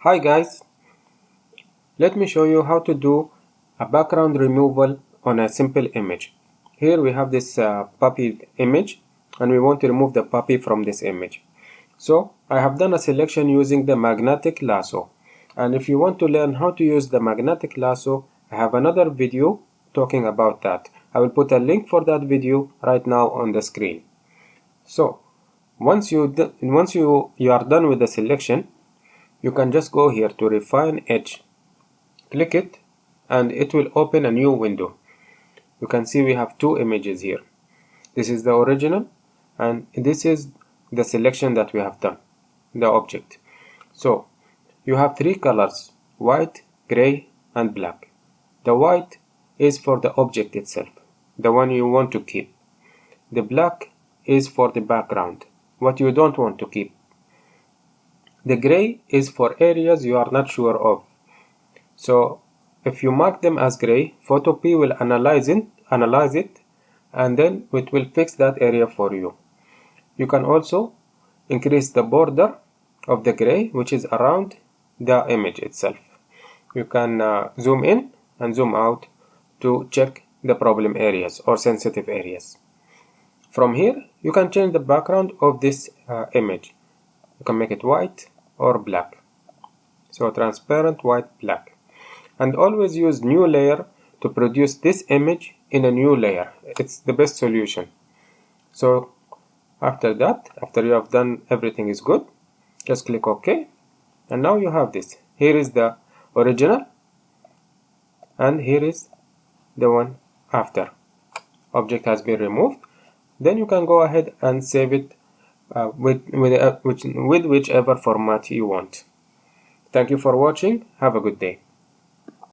Hi guys, let me show you how to do a background removal on a simple image. Here we have this puppy image and we want to remove the puppy from this image. So I have done a selection using the magnetic lasso, and if you want to learn how to use the magnetic lasso, I have another video talking about that. I will put a link for that video right now on the screen. So once you are done with the selection, you can just go here to refine edge, click it, and it will open a new window. You can see we have two images here. This is the original and this is the selection that we have done, the object. So you have three colors: white, gray, and black. The white is for the object itself, the one you want to keep. The black is for the background, what you don't want to keep. The gray is for areas you are not sure of. So if you mark them as gray, Photopea will analyze it and then it will fix that area for you. You can also increase the border of the gray, which is around the image itself. You can zoom in and zoom out to check the problem areas or sensitive areas. From here, you can change the background of this image. You can make it white or black. So transparent, white, black. And always use new layer to produce this image in a new layer. It's the best solution. So after that, after you have done everything is good, just click OK. And now you have this. Here is the original and here is the one after. Object has been removed. Then you can go ahead and save it with whichever format you want. Thank you for watching. Have a good day.